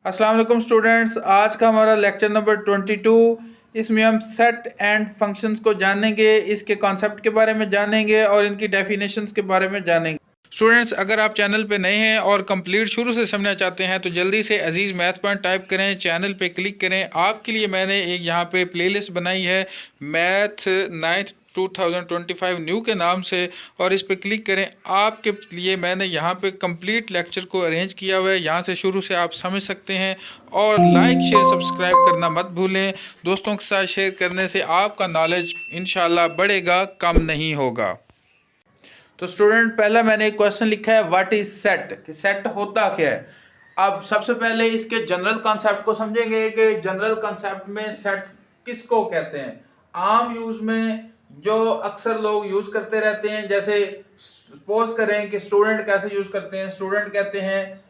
अस्सलाम वालेकुम स्टूडेंट्स। आज का हमारा लेक्चर नंबर 22। इसमें हम सेट एंड फंक्शंस को जानेंगे, इसके कॉन्सेप्ट के बारे में जानेंगे और इनकी डेफिनेशंस के बारे में जानेंगे। स्टूडेंट्स, अगर आप चैनल पे नए हैं और कंप्लीट शुरू से समझना चाहते हैं तो जल्दी से अजीज़ मैथ पॉइंट टाइप करें, चैनल पे क्लिक करें। आपके लिए मैंने एक यहाँ पे प्लेलिस्ट बनाई है मैथ 9th 2025 न्यू के नाम से, और इस पे क्लिक करें। आपके लिए मैंने यहाँ पे कंप्लीट लेक्चर को अरेंज किया हुआ है, यहाँ से शुरू से आप समझ सकते हैं। और लाइक शेयर सब्सक्राइब करना मत भूलें। दोस्तों के साथ शेयर करने से आपका नॉलेज इंशाल्लाह बढ़ेगा, कम नहीं होगा। तो स्टूडेंट, पहला मैंने एक क्वेश्चन लिखा है व्हाट इज सेट, कि सेट होता क्या है। अब सबसे पहले इसके जनरल कॉन्सेप्ट को समझेंगे कि जनरल कॉन्सेप्ट में सेट किसको कहते हैं। आम यूज में जो अक्सर लोग यूज करते रहते हैं, जैसे सपोज करें कि स्टूडेंट कैसे यूज करते हैं। स्टूडेंट कहते हैं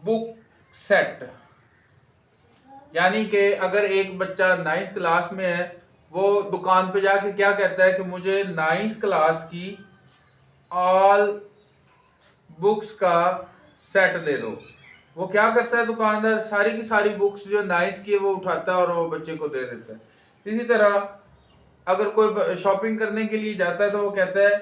बुक सेट, यानी कि अगर एक बच्चा 9th क्लास में है, वो दुकान पे जाके क्या कहता है कि मुझे 9th क्लास की ऑल बुक्स का सेट दे दो। वो क्या करता है, दुकानदार सारी की सारी बुक्स जो 9th की है वो उठाता है और वो बच्चे को दे देता है। इसी तरह अगर कोई शॉपिंग करने के लिए जाता है तो वो कहता है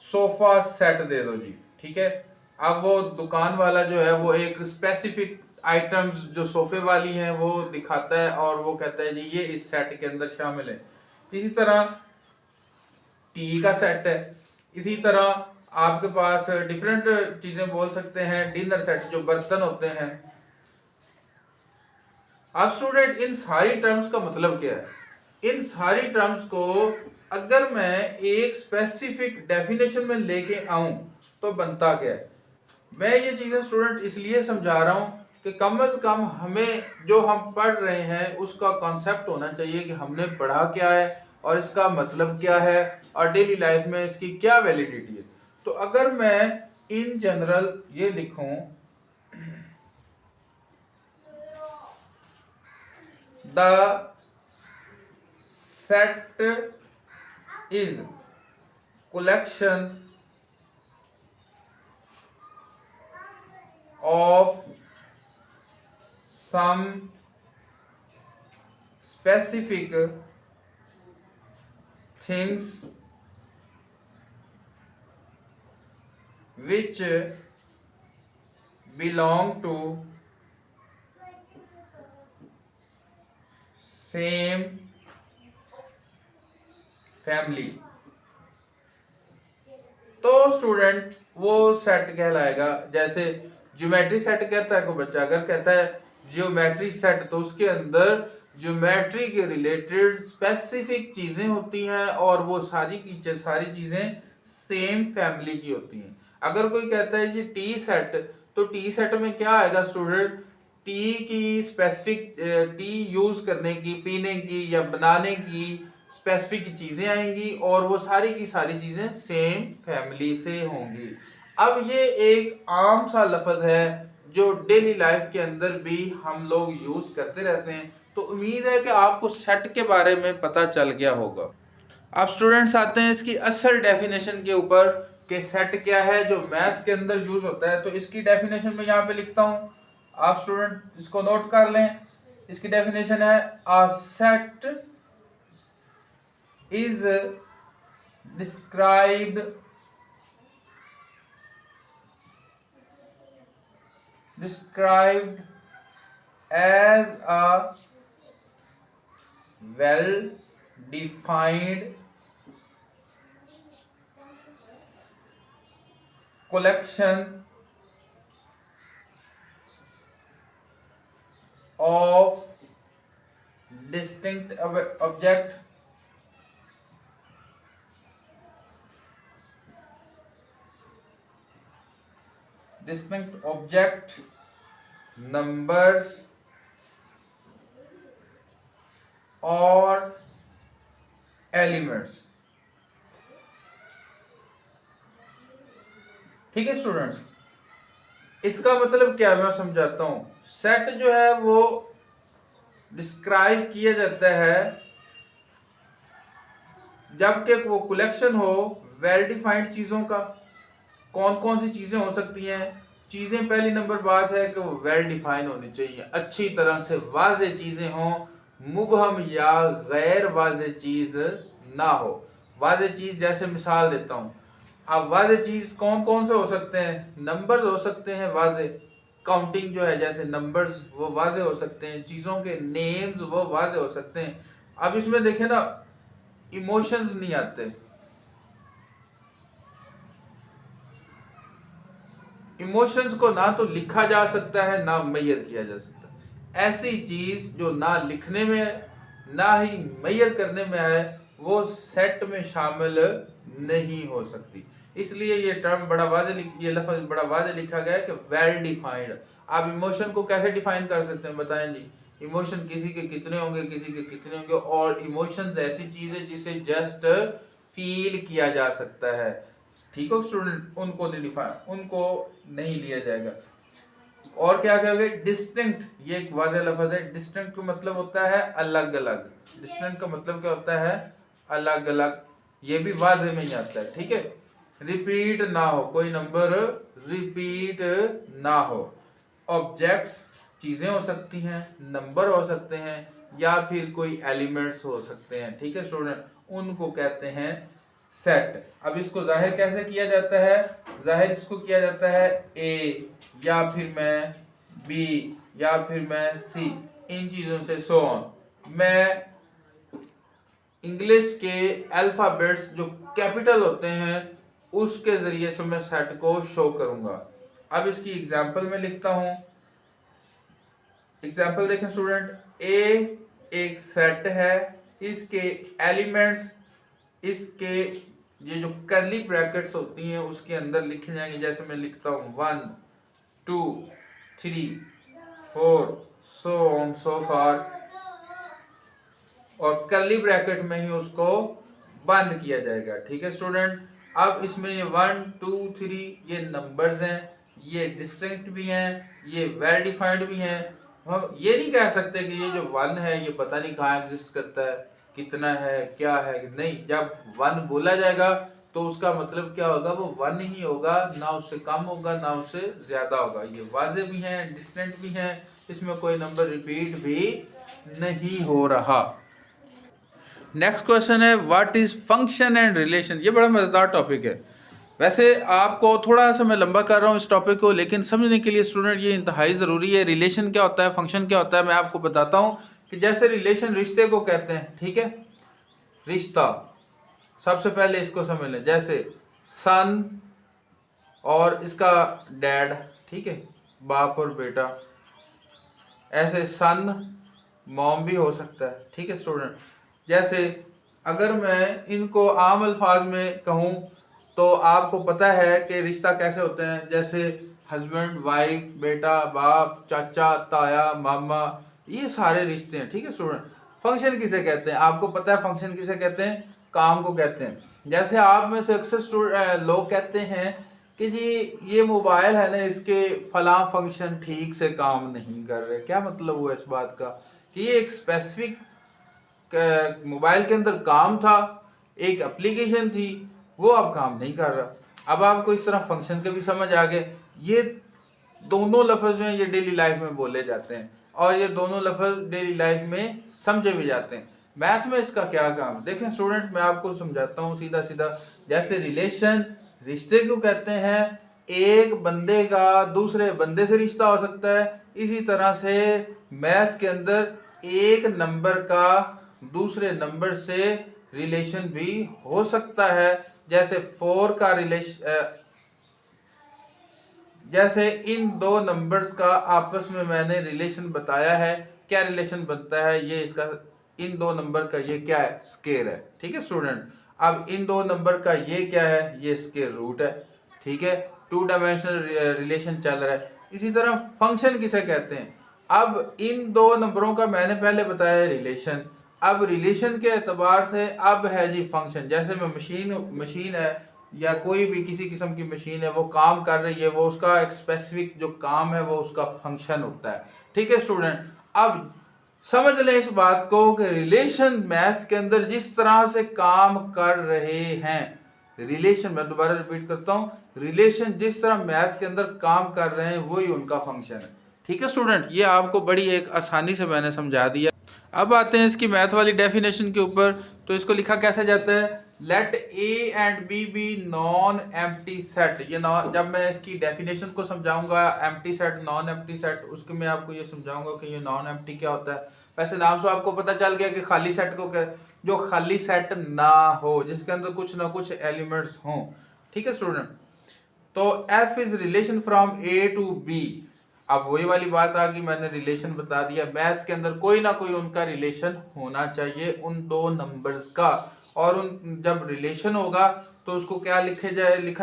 सोफा सेट दे दो जी, ठीक है। अब वो दुकान वाला जो है वो एक स्पेसिफिक आइटम्स जो सोफे वाली हैं वो दिखाता है और वो कहता है जी ये इस सेट के अंदर शामिल है। इसी तरह टी का सेट है। इसी तरह आपके पास डिफरेंट चीजें बोल सकते हैं, डिनर सेट जो बर्तन होते हैं। अब स्टूडेंट, इन सारी टर्म्स का मतलब क्या है? इन सारी टर्म्स को अगर मैं एक स्पेसिफिक डेफिनेशन में लेके आऊं तो बनता क्या है। मैं ये चीजें स्टूडेंट इसलिए समझा रहा हूं कि कम से कम हमें जो हम पढ़ रहे हैं उसका कॉन्सेप्ट होना चाहिए कि हमने पढ़ा क्या है और इसका मतलब क्या है और डेली लाइफ में इसकी क्या वैलिडिटी है। तो अगर मैं इन जनरल ये लिखूं, the set is collection of some specific things which belong to same family। तो स्टूडेंट वो सेट कहलाएगा। जैसे ज्योमेट्री सेट कहता है कोई बच्चा, अगर कहता है ज्योमेट्री सेट तो उसके अंदर ज्योमेट्री के रिलेटेड स्पेसिफिक चीजें होती हैं और वो सारी की सारी चीजें सेम फैमिली की होती हैं। अगर कोई कहता है जी टी सेट, तो टी सेट में क्या आएगा स्टूडेंट, टी की स्पेसिफिक टी यूज करने की, पीने की या बनाने की स्पेसिफिक चीजें आएंगी और वो सारी की सारी चीजें सेम फैमिली से होंगी। अब ये एक आम सा लफ्ज है जो डेली लाइफ के अंदर भी हम लोग यूज करते रहते हैं। तो उम्मीद है कि आपको सेट के बारे में पता चल गया होगा। अब स्टूडेंट्स आते हैं इसकी असल डेफिनेशन के ऊपर कि सेट क्या है जो मैथ्स के अंदर यूज होता है। तो इसकी डेफिनेशन में यहाँ पे लिखता हूँ, आप स्टूडेंट इसको नोट कर लें। इसकी डेफिनेशन है a set is described as a well defined collection of distinct object numbers और एलिमेंट्स। ठीक है स्टूडेंट्स, इसका मतलब क्या है मैं समझाता हूं। सेट जो है वो डिस्क्राइब किया जाता है जबकि वो कलेक्शन हो वेल डिफाइंड चीजों का। कौन कौन सी चीजें हो सकती हैं, चीज़ें, पहली नंबर बात है कि वो वेल डिफाइन होनी चाहिए, अच्छी तरह से वाज़े चीज़ें हों, मुबहम या गैर वाज़े चीज़ ना हो। वाज़े चीज़ जैसे मिसाल देता हूँ, अब वाज़े चीज़ कौन कौन से हो सकते हैं? नंबर्स हो सकते हैं वाज़े, काउंटिंग जो है जैसे नंबर्स वो वाज़े हो सकते हैं, चीज़ों के नेम्स वो वाज़े हो सकते हैं। अब इसमें देखें ना, इमोशंस नहीं आते, इमोशंस को ना तो लिखा जा सकता है ना मैयर किया जा सकता है। ऐसी चीज जो ना लिखने में है ना ही मैयर करने में है वो सेट में शामिल नहीं हो सकती। इसलिए ये टर्म बड़ा वाज़े, ये लफ्ज बड़ा वाज़े लिखा गया है कि वेल डिफाइंड। आप इमोशन को कैसे डिफाइन कर सकते हैं बताएं जी? इमोशन किसी के कितने होंगे, किसी के कितने होंगे, और इमोशंस ऐसी चीज है जिसे जस्ट फील किया जा सकता है। ठीक हो स्टूडेंट, उनको नहीं डिफाइन, उनको नहीं लिया जाएगा। और क्या कहोगे? डिस्टिंक्ट, ये एक वाज़ेह लफ्ज है। डिस्टिंक्ट का मतलब होता है अलग अलग। डिस्टिंक्ट का मतलब क्या होता है? अलग अलग। ये भी वाज़ेह में ही आता है, ठीक है। रिपीट ना हो, कोई नंबर रिपीट ना हो। ऑब्जेक्ट्स चीजें हो सकती हैं, नंबर हो सकते हैं, या फिर कोई एलिमेंट्स हो सकते हैं, ठीक है स्टूडेंट, उनको कहते हैं सेट। अब इसको जाहिर कैसे किया जाता है? जाहिर इसको किया जाता है ए, या फिर मैं बी, या फिर मैं सी, इन चीजों से, सो ऑन। मैं इंग्लिश के अल्फाबेट्स जो कैपिटल होते हैं उसके जरिए से मैं सेट को शो करूंगा। अब इसकी एग्जांपल में लिखता हूं। एग्जांपल देखें स्टूडेंट, ए एक सेट है, इसके एलिमेंट्स, इसके ये जो करली ब्रैकेट्स होती हैं उसके अंदर लिखे जाएंगे। जैसे मैं लिखता हूं 1 2 3 4 सो ऑन सो फार, और करली ब्रैकेट में ही उसको बंद किया जाएगा, ठीक है स्टूडेंट। अब इसमें ये 1 2 3 ये नंबर्स हैं, ये डिस्टिंक्ट भी हैं, ये वेल डिफाइंड भी हैं। हम ये नहीं कह सकते कि ये जो 1 है ये पता नहीं कहाँ एग्जिस्ट करता है, कितना है, क्या है, नहीं। जब 1 बोला जाएगा तो उसका मतलब क्या होगा? वो 1 ही होगा, ना उससे कम होगा ना उससे ज्यादा होगा। ये वाज़े भी हैं, डिस्टिंक्ट भी हैं, इसमें कोई नंबर रिपीट भी नहीं हो रहा। नेक्स्ट क्वेश्चन है what is function and relation. ये बड़ा मजेदार टॉपिक है। वैसे आपको थोड़ा सा मैं लंबा कर रहा हूँ इस टॉपिक को, लेकिन समझने के लिए स्टूडेंट ये इंतहाई ज़रूरी है। रिलेशन क्या होता है, फंक्शन क्या होता है, मैं आपको बताता हूँ। कि जैसे रिलेशन रिश्ते को कहते हैं, ठीक है, रिश्ता। सबसे पहले इसको समझ लें, जैसे सन और इसका डैड, ठीक है, बाप और बेटा। ऐसे सन मॉम भी हो सकता है, ठीक है स्टूडेंट। जैसे अगर मैं इनको आम अल्फाज में कहूँ तो आपको पता है कि रिश्ता कैसे होते हैं। जैसे हस्बैंड वाइफ, बेटा बाप, चाचा ताया मामा, ये सारे रिश्ते हैं, ठीक है स्टूडेंट। फंक्शन किसे कहते हैं? आपको पता है फंक्शन किसे कहते हैं? काम को कहते हैं। जैसे आप में से अक्सर लोग कहते हैं कि जी ये मोबाइल है ना, इसके फला फंक्शन ठीक से काम नहीं कर रहे। क्या मतलब हुआ इस बात का? कि ये एक स्पेसिफिक मोबाइल के अंदर काम था, एक एप्लीकेशन थी, वो अब काम नहीं कर रहा। अब आपको इस तरह फंक्शन के भी समझ आ गए। ये दोनों लफ्ज जो हैं ये डेली लाइफ में बोले जाते हैं, और ये दोनों लफ्ज डेली लाइफ में समझे भी जाते हैं। मैथ में इसका क्या काम? देखें स्टूडेंट, मैं आपको समझाता हूँ सीधा सीधा। जैसे रिलेशन, रिश्ते को कहते हैं, एक बंदे का दूसरे बंदे से रिश्ता हो सकता है। इसी तरह से मैथ के अंदर एक नंबर का दूसरे नंबर से रिलेशन भी हो सकता है। जैसे 4 का रिलेशन, जैसे इन दो नंबर्स का आपस में मैंने रिलेशन बताया है। क्या रिलेशन बनता है? ये इसका, इन दो नंबर का ये क्या है? स्केयर है, ठीक है स्टूडेंट। अब इन दो नंबर का ये क्या है? ये स्केयर रूट है, ठीक है। 2 डायमेंशनल रिलेशन चल रहा है। इसी तरह फंक्शन किसे कहते हैं? अब इन दो नंबरों का मैंने पहले बताया है रिलेशन। अब रिलेशन के एतबार से अब है जी फंक्शन। जैसे मैं मशीन है या कोई भी किसी किस्म की मशीन है, वो काम कर रही है, वो उसका एक स्पेसिफिक जो काम है वो उसका फंक्शन होता है, ठीक है स्टूडेंट। अब समझ लें इस बात को कि रिलेशन मैथ्स के अंदर जिस तरह से काम कर रहे हैं, रिलेशन, मैं दोबारा रिपीट करता हूँ, रिलेशन जिस तरह मैथ्स के अंदर काम कर रहे हैं वही उनका फंक्शन है। ठीक है स्टूडेंट, ये आपको बड़ी एक आसानी से मैंने समझा दिया। अब आते हैं इसकी मैथ वाली डेफिनेशन के ऊपर। तो इसको लिखा कैसे जाता है, let A and B be non empty set. ये जब मैं इसकी डेफिनेशन को समझाऊंगा, empty set, non empty set, उसके मैं आपको ये समझाऊंगा कि ये नॉन एम्प्टी क्या होता है। वैसे नाम से आपको पता चल गया कि खाली सेट को क्या, जो खाली सेट ना हो, जिसके अंदर कुछ ना कुछ एलिमेंट्स हों। ठीक है स्टूडेंट, तो F is relation from A to B. अब वही वाली बात आ गई, मैंने रिलेशन बता दिया, मैथ्स के अंदर कोई ना कोई उनका रिलेशन होना चाहिए उन दो नंबर्स का। और उन जब रिलेशन होगा तो उसको क्या लिखा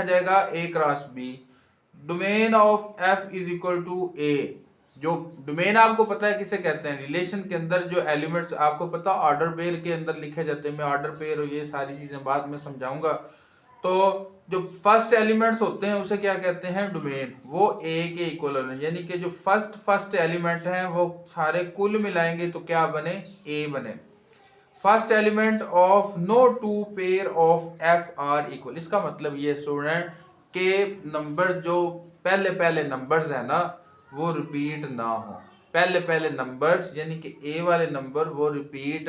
जाएगा, A cross B. Domain of F is equal to A. जो डोमेन आपको पता है किसे कहते हैं, रिलेशन के अंदर जो एलिमेंट्स आपको पता ऑर्डर पेयर के अंदर लिखे जाते हैं। मैं ऑर्डर पेयर और ये सारी चीजें बाद में समझाऊंगा। तो जो फर्स्ट एलिमेंट्स होते हैं उसे क्या कहते हैं, डोमेन। वो ए के इक्वल होने, यानी कि जो फर्स्ट एलिमेंट हैं वो सारे कुल मिलाएंगे तो क्या बने, ए बने। First element of no two pair of F are equal. इसका मतलब ये स्टूडेंट के नंबर जो पहले पहले नंबर्स है ना वो रिपीट ना हो। पहले नंबर्स यानी कि ए वाले नंबर वो रिपीट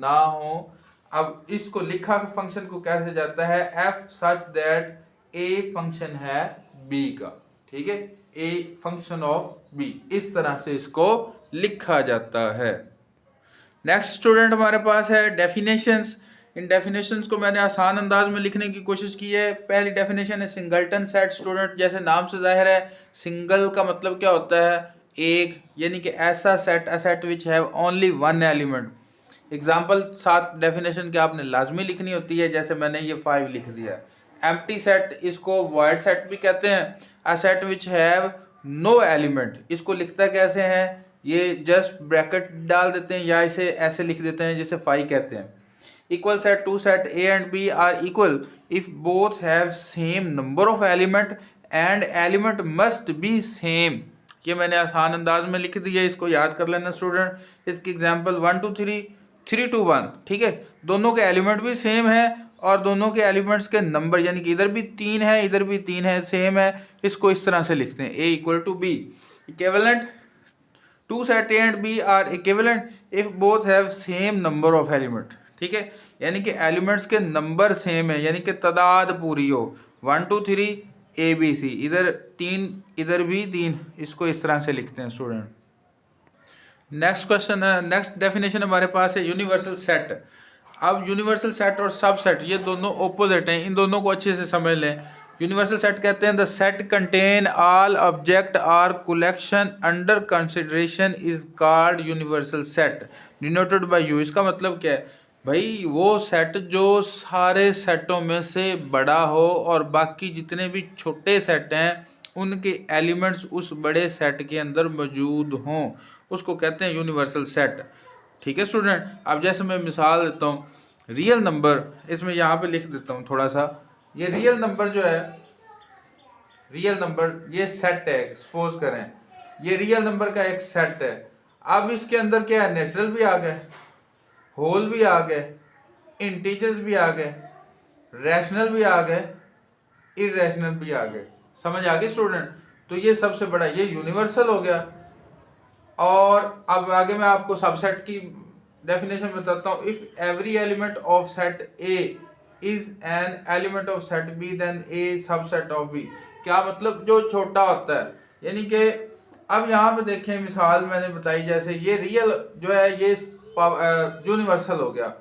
ना हो। अब इसको लिखा फंक्शन को कैसे जाता है, F such that a function है बी का। ठीक है, ए फंक्शन ऑफ बी, इस तरह से इसको लिखा जाता है। नेक्स्ट स्टूडेंट हमारे पास है डेफिनेशंस। इन डेफिनेशंस को मैंने आसान अंदाज में लिखने की कोशिश की है। पहली डेफिनेशन है सिंगलटन सेट। स्टूडेंट जैसे नाम से जाहिर है, सिंगल का मतलब क्या होता है, एक, यानी कि ऐसा set, a set which have only one element. Example 7 definition के आपने लाजमी लिखनी होती है, जैसे मैंने ये 5 लिख दिया। एम्प्टी सेट, इसको वॉइड सेट भी कहते हैं। A set which have no element, इसको लिखता कैसे हैं, ये जस्ट ब्रैकेट डाल देते हैं या इसे ऐसे लिख देते हैं जैसे 5 कहते हैं। Equal set, two set A and B are equal if both have same number of element and element must be same. ये मैंने आसान अंदाज में लिख दिया, इसको याद कर लेना स्टूडेंट। इसकी एग्जांपल 1 2 3, 3 2 1। ठीक है, दोनों के एलिमेंट भी सेम है और दोनों के एलिमेंट्स के नंबर, यानी कि इधर भी 3 है इधर भी 3 है, सेम है। इसको इस तरह से लिखते हैं, A equal to B. Equivalent, two set A and B are equivalent if both have same number of element. ठीक है, यानी कि एलिमेंट्स के नंबर सेम है, यानी कि तादाद पूरी हो। 1 2 3 ए बी सी, इधर 3 इधर भी 3, इसको इस तरह से लिखते हैं स्टूडेंट। नेक्स्ट क्वेश्चन है, नेक्स्ट डेफिनेशन हमारे पास है यूनिवर्सल सेट। अब यूनिवर्सल सेट और सब सेट ये दोनों ऑपोजिट हैं, इन दोनों को अच्छे से समझ लें। यूनिवर्सल सेट कहते हैं the set contain all object or collection under consideration is called universal set denoted by U. इसका मतलब क्या है भाई, वो सेट जो सारे सेटों में से बड़ा हो और बाकी जितने भी छोटे सेट हैं उनके एलिमेंट्स उस बड़े सेट के अंदर मौजूद हों, उसको कहते हैं यूनिवर्सल सेट। ठीक है स्टूडेंट, अब जैसे मैं मिसाल देता हूँ, रियल नंबर, इसमें यहाँ पे लिख देता हूँ थोड़ा सा। ये रियल नंबर जो है, रियल नंबर ये सेट है, सपोज करें ये रियल नंबर का एक सेट है। अब इसके अंदर क्या है, नेचुरल भी आ गए, होल भी आ गए, इंटीजर्स भी आ गए, रैशनल भी आ गए, इरेशनल भी आ गए। समझ आ गई स्टूडेंट, तो ये सबसे बड़ा ये यूनिवर्सल हो गया। और अब आगे मैं आपको सबसेट की डेफिनेशन बताता हूँ। If every element of set A is an element of set B then A subset of B. क्या मतलब, जो छोटा होता है, यानी कि अब यहाँ पे देखें मिसाल मैंने बताई, जैसे ये रियल जो है ये यूनिवर्सल हो गया,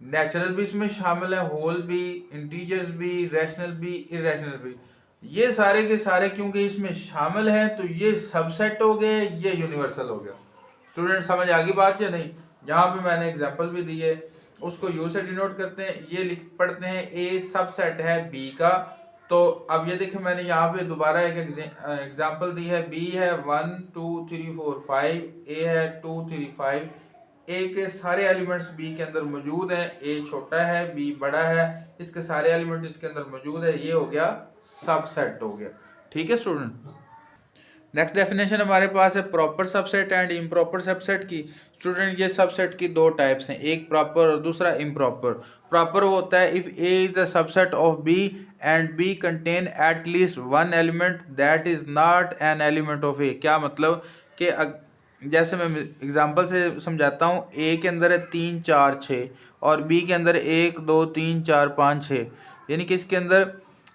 नेचुरल भी इसमें शामिल है, होल भी, इंटीजर्स भी, रैशनल भी, इरेशनल भी, ये सारे के सारे क्योंकि इसमें शामिल हैं तो ये सबसेट हो गए, ये यूनिवर्सल हो गया। स्टूडेंट समझ आ गई बात या नहीं? यहाँ पे मैंने एग्जांपल भी दी है, उसको यू से डिनोट करते हैं। ये लिख पढ़ते हैं ए सबसेट है बी का। तो अब ये देखें मैंने यहाँ पे दोबारा एक एग्जांपल दी है, बी है 1 2 3 4 5, ए है 2 3 5। ए के सारे एलिमेंट्स बी के अंदर मौजूद हैं, ए छोटा है बी बड़ा है, इसके सारे एलिमेंट इसके अंदर मौजूद है, ये हो गया सबसेट हो गया। ठीक है स्टूडेंट, नेक्स्ट डेफिनेशन हमारे पास है proper subset and improper subset की। स्टूडेंट ये सबसेट की दो टाइप्स हैं, एक प्रॉपर और दूसरा इम्प्रॉपर। प्रॉपर वो होता है if A is a subset of B and B contain at least one element that is not an element of A. क्या मतलब कि जैसे मैं एग्जांपल से समझाता हूँ, ए के अंदर है 3 4 6 और बी के अंदर 1 2 3 4 5 6, यानी कि इसके अंदर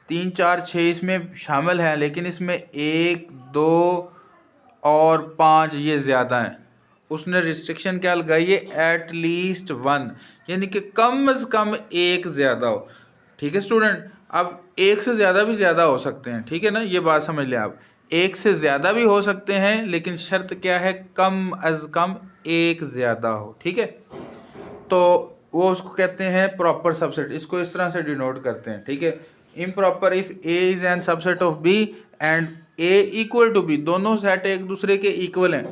3 4 6 इसमें शामिल हैं, लेकिन इसमें 1 2 और 5 ये ज़्यादा हैं। उसने रिस्ट्रिक्शन क्या लगाई है, एट लीस्ट वन, यानी कि कम से कम एक ज़्यादा हो। ठीक है स्टूडेंट, अब एक से ज़्यादा भी ज़्यादा हो सकते हैं, ठीक है ना, ये बात समझ लें आप। एक से ज़्यादा भी हो सकते हैं, लेकिन शर्त क्या है, कम अज़ कम एक ज़्यादा हो। ठीक है, तो वो उसको कहते हैं प्रॉपर सबसेट, इसको इस तरह से डिनोट करते हैं। ठीक है, improper if A is an subset of B and A equal to B, दोनों सेट एक दूसरे के इक्वल हैं,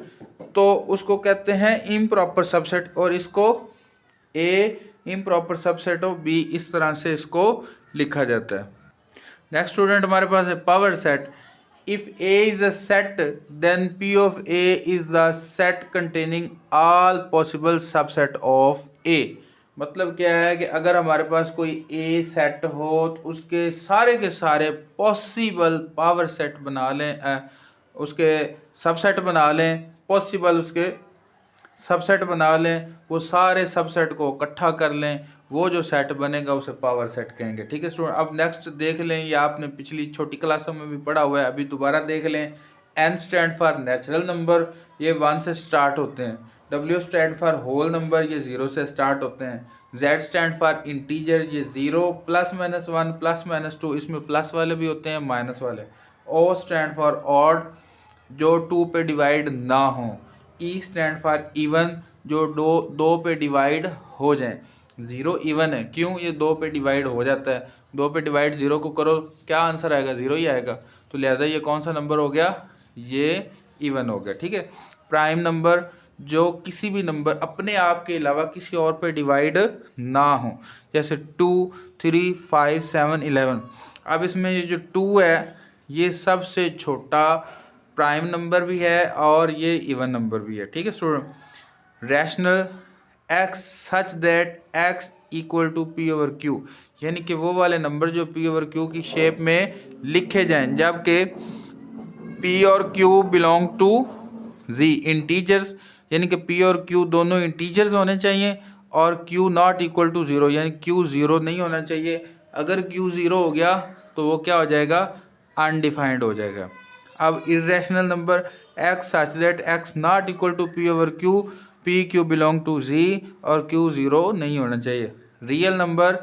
तो उसको कहते हैं इम्प्रॉपर सबसेट, और इसको ए इम्प्रॉपर सबसेट ऑफ बी, इस तरह से इसको लिखा जाता है। नेक्स्ट स्टूडेंट हमारे पास है power set. If A is a set then P of A is the set containing all possible subset of A. मतलब क्या है कि अगर हमारे पास कोई ए सेट हो तो उसके के सारे पॉसिबल पावर सेट बना लें, उसके सबसेट बना लें, पॉसिबल उसके सबसेट बना लें, वो सारे सबसेट को इकट्ठा कर लें, वो जो सेट बनेगा उसे पावर सेट कहेंगे। ठीक है स्टूडेंट, अब नेक्स्ट देख लें, ये आपने पिछली छोटी क्लासों में भी पढ़ा हुआ है, अभी दोबारा देख लें। N stand for natural number, ये 1 से स्टार्ट होते हैं। W stand for whole number, ये 0 से स्टार्ट होते हैं। जेड स्टैंड फॉर इंटीजर, ये 0 +-1 +-2, इसमें प्लस वाले भी होते हैं माइनस वाले। ओ स्टैंड फॉर ऑड, जो 2 पे डिवाइड ना हो। ई स्टैंड फॉर इवन, जो दो पे डिवाइड हो जाएं। 0 इवन है, क्यों, ये 2 पे डिवाइड हो जाता है, 2 पे डिवाइड 0 को करो, क्या आंसर आएगा, 0 ही आएगा, तो लिहाजा ये कौन सा नंबर हो गया, ये इवन हो गया। ठीक है, प्राइम नंबर, जो किसी भी नंबर अपने आप के अलावा किसी और पे डिवाइड ना हो, जैसे 2 3 5 7 11। अब इसमें ये जो 2 है ये सबसे छोटा प्राइम नंबर भी है और ये इवन नंबर भी है। ठीक है स्टूडेंट, rational x such that x equal to P over q, यानी कि वो वाले नंबर जो पी ओवर क्यू की शेप में लिखे जाएं, जबकि पी और q belong to Z integers, यानी कि पी और क्यू दोनों इंटीजर्स होने चाहिए, और क्यू नॉट इक्वल टू 0, यानी क्यू 0 नहीं होना चाहिए। अगर क्यू 0 हो गया तो वो क्या हो जाएगा, अनडिफाइंड हो जाएगा। अब irrational number X such that X not equal to P over Q, P Q belong to Z, और क्यू 0 नहीं होना चाहिए। रियल नंबर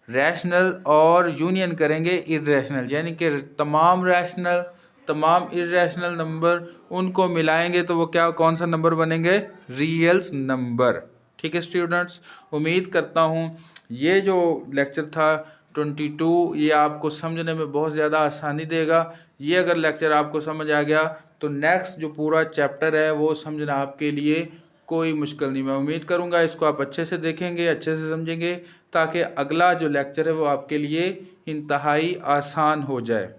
रैशनल और यूनियन करेंगे इरेशनल, यानी कि तमाम रैशनल तमाम इरेशनल नंबर उनको मिलाएंगे तो वो क्या, कौन सा नंबर बनेंगे, रियल्स नंबर। ठीक है स्टूडेंट्स, उम्मीद करता हूँ ये जो लेक्चर था 22 ये आपको समझने में बहुत ज़्यादा आसानी देगा। ये अगर लेक्चर आपको समझ आ गया तो नेक्स्ट जो पूरा चैप्टर है वो समझना आपके लिए कोई मुश्किल नहीं। मैं उम्मीद करूँगा इसको आप अच्छे से देखेंगे, अच्छे से समझेंगे, ताकि अगला जो लेक्चर है वो आपके लिए इंतहाई आसान हो जाए।